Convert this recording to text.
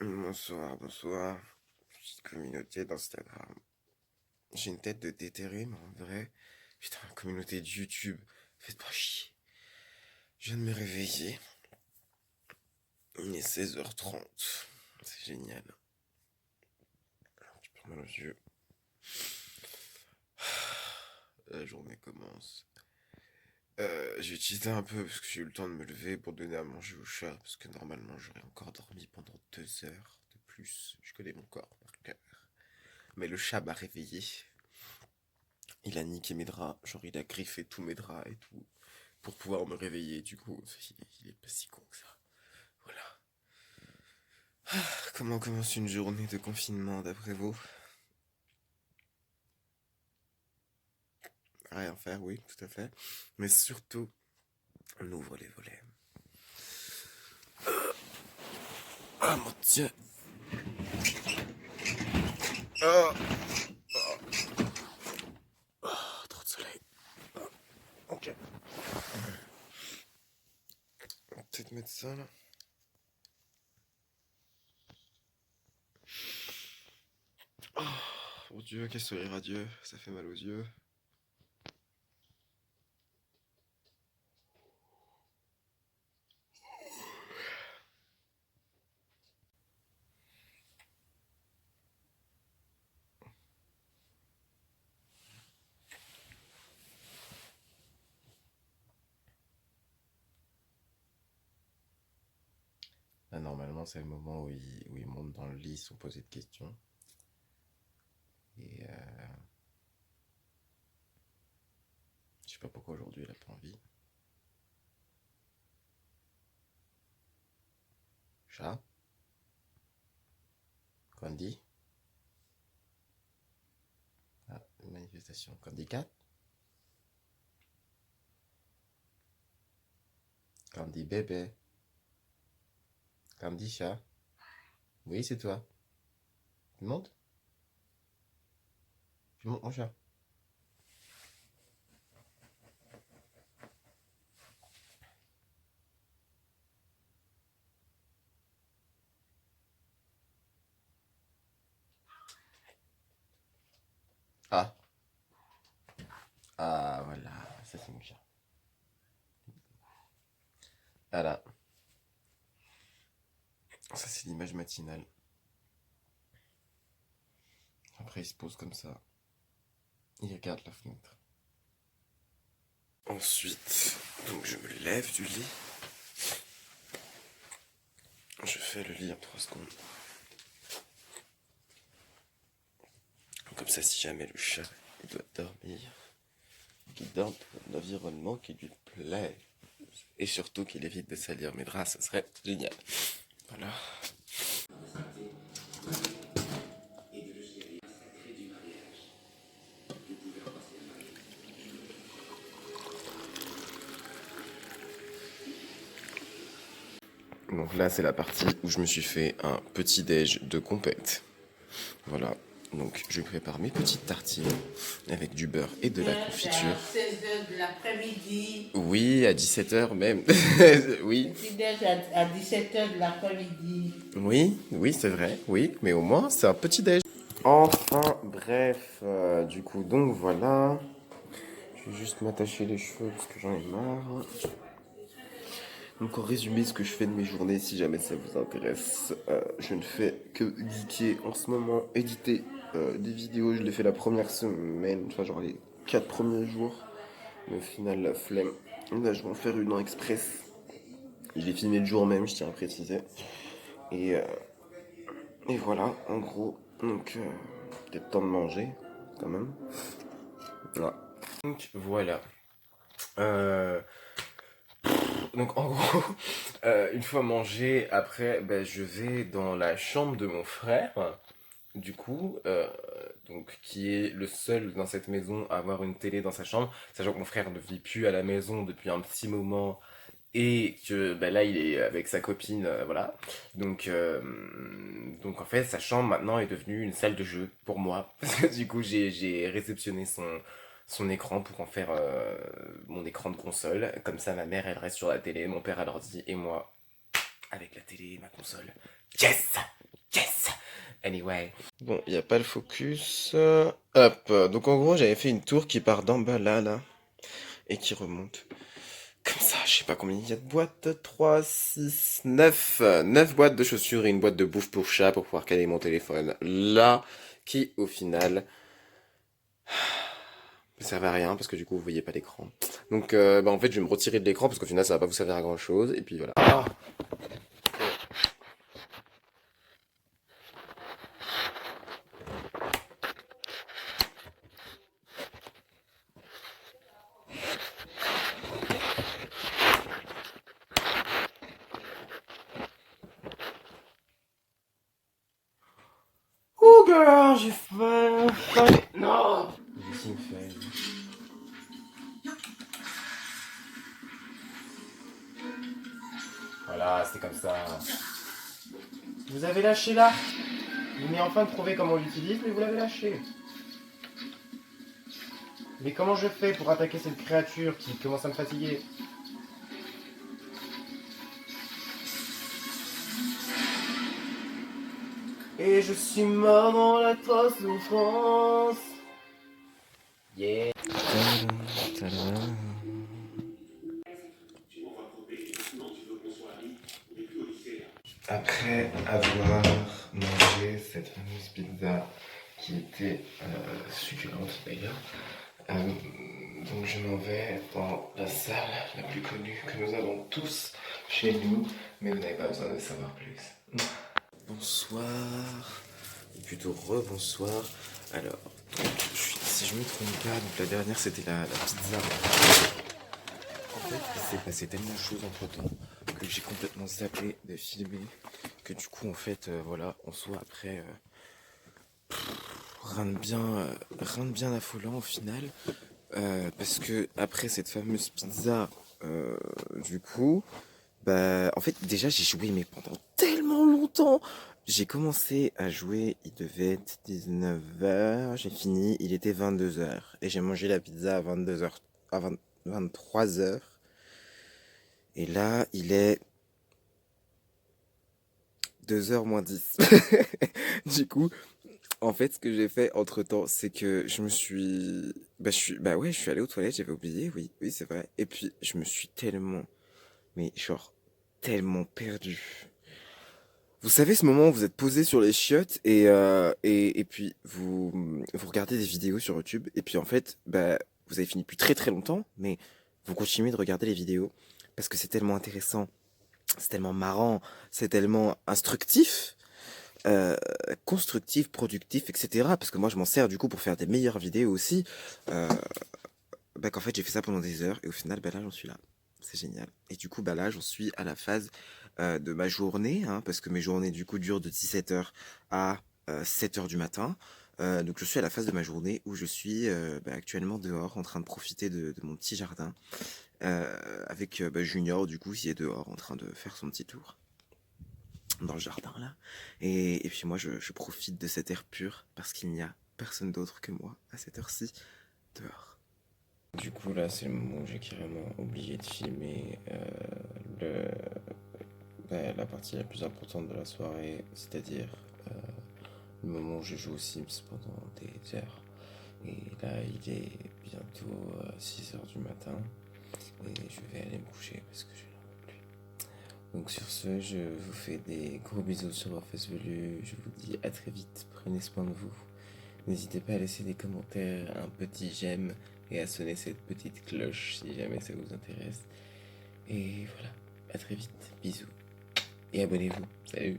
Bonsoir, bonsoir. Petite communauté d'Instagram. J'ai une tête de déterré, mais en vrai, putain, la communauté de YouTube, faites pas chier. Je viens de me réveiller. Il est 16h30. C'est génial. J'ai pas mal aux yeux. La journée commence. J'ai utilisé un peu parce que j'ai eu le temps de me lever pour donner à manger au chat. Parce que normalement, j'aurais encore dormi pendant 2 heures de plus. Je connais mon corps par cœur. Mais le chat m'a réveillé. Il a niqué mes draps, genre il a griffé tous mes draps et tout, pour pouvoir me réveiller, du coup, il est pas si con que ça. Voilà. Comment commence une journée de confinement d'après vous? Rien faire, oui, tout à fait. Mais surtout, on ouvre les volets. Ah mon dieu! Oh, trop de soleil. Ok. On va peut-être mettre ça là. Oh, mon dieu, quel soleil radieux, ça fait mal aux yeux. Là, normalement, c'est le moment où ils montent dans le lit sans poser de questions. Et je sais pas pourquoi aujourd'hui elle a pas envie. Chat? Candy? Ah, une manifestation. Candy Cat? Candy bébé? Candy chat? Oui, c'est toi. Tu montes? Tu montes mon chat? Ah. Ah, voilà. Ça, c'est mon chat. Voilà. Ça, c'est l'image matinale. Après, il se pose comme ça. Il regarde la fenêtre. Ensuite, donc je me lève du lit. Je fais le lit en 3 secondes. Comme ça, si jamais le chat il doit dormir, qu'il dorme dans un environnement qui lui plaît. Et surtout qu'il évite de salir mes draps, ça serait génial. Voilà. Donc là, c'est la partie où je me suis fait un petit déj de compète. Voilà. Donc je prépare mes petites tartines avec du beurre et de la confiture. À 16h de l'après-midi. Oui, à 17h même. Oui. Petit-déj à 17h de l'après-midi. Oui, oui, c'est vrai. Oui, mais au moins, c'est un petit déj. Enfin, bref, du coup, donc voilà. Je vais juste m'attacher les cheveux parce que j'en ai marre. Donc en résumé, ce que je fais de mes journées, si jamais ça vous intéresse, je ne fais que geeker en ce moment, éditer des vidéos. Je l'ai fait la première semaine, enfin genre les 4 premiers jours. Mais au final, la flemme. Là, je vais en faire une en express. Je l'ai filmé le jour même, je tiens à préciser. Et, euh, et voilà, en gros. Donc, peut-être temps de manger, quand même. Voilà. Donc, voilà. Euh, Donc en gros, une fois mangé, après, ben, je vais dans la chambre de mon frère, du coup, donc qui est le seul dans cette maison à avoir une télé dans sa chambre, sachant que mon frère ne vit plus à la maison depuis un petit moment et que ben, là il est avec sa copine, voilà. Donc en fait, sa chambre maintenant est devenue une salle de jeu pour moi, parce que du coup j'ai réceptionné son écran pour en faire mon écran de console. Comme ça, ma mère, elle reste sur la télé, mon père à l'ordi, et moi, avec la télé, ma console. Yes! Yes! Anyway. Bon, il n'y a pas le focus. Hop. Donc en gros, j'avais fait une tour qui part d'en bas là, et qui remonte. Comme ça, je sais pas combien il y a de boîtes. 3, 6, 9. 9 boîtes de chaussures et une boîte de bouffe pour chat pour pouvoir caler mon téléphone. Là, qui au final ne servait à rien parce que du coup vous voyez pas l'écran. Donc en fait je vais me retirer de l'écran parce qu'au final ça va pas vous servir à grand chose. Et puis voilà. Ah. Oh girl, j'ai faim. Non. J'ai faim. Voilà, c'était comme ça. Vous avez lâché là. Il m'est enfin de prouver comment on l'utilise, mais vous l'avez lâché. Mais comment je fais pour attaquer cette créature qui commence à me fatiguer? Et je suis mort dans l'atroce souffrance. Yeah. Après avoir mangé cette fameuse pizza qui était succulente d'ailleurs, donc je m'en vais dans la salle la plus connue que nous avons tous chez nous, mais vous n'avez pas besoin de savoir plus. Bonsoir, ou plutôt rebonsoir. Alors, donc, si je me trompe pas, donc la dernière c'était la pizza. En fait, il s'est passé tellement de choses entre temps que j'ai complètement zappé de filmer que du coup en fait voilà, on soit après rien de bien affolant au final. Parce que après cette fameuse pizza, du coup, bah en fait déjà j'ai joué mais pendant tellement longtemps. J'ai commencé à jouer, il devait être 19h, j'ai fini, il était 22h. Et j'ai mangé la pizza à 22h, à 23h. Et là, il est 2h moins 10. Du coup, en fait, ce que j'ai fait entre temps, c'est que je me suis. Bah ouais, je suis allé aux toilettes, j'avais oublié, oui, oui, c'est vrai. Et puis, je me suis tellement. Mais genre, tellement perdu. Vous savez, ce moment où vous êtes posé sur les chiottes et puis vous regardez des vidéos sur YouTube, et puis en fait, bah, vous avez fini depuis très très longtemps, mais vous continuez de regarder les vidéos parce que c'est tellement intéressant, c'est tellement marrant, c'est tellement instructif. euh, Constructif, productif, etc. Parce que moi, je m'en sers du coup pour faire des meilleures vidéos aussi. Euh, Bah, qu'en fait, j'ai fait ça pendant des heures et au final, bah là, j'en suis là. C'est génial. Et du coup, bah là, j'en suis à la phase de ma journée, hein, parce que mes journées, du coup, durent de 17h à 7h du matin. Donc, je suis à la phase de ma journée où je suis bah, actuellement dehors en train de profiter de mon petit jardin avec bah, Junior, du coup, qui est dehors en train de faire son petit tour dans le jardin là. Et puis moi je profite de cet air pur parce qu'il n'y a personne d'autre que moi à cette heure-ci dehors. Du coup là c'est le moment où j'ai carrément oublié de filmer la partie la plus importante de la soirée, c'est-à-dire le moment où je joue aux Sims pendant des heures. Et là il est bientôt 6h du matin et je vais aller me coucher parce que je n'en peux plus. Donc sur ce, je vous fais des gros bisous sur vos fesses velues. Je vous dis à très vite. Prenez soin de vous. N'hésitez pas à laisser des commentaires, un petit j'aime et à sonner cette petite cloche si jamais ça vous intéresse. Et voilà, à très vite. Bisous. Et abonnez-vous. Salut.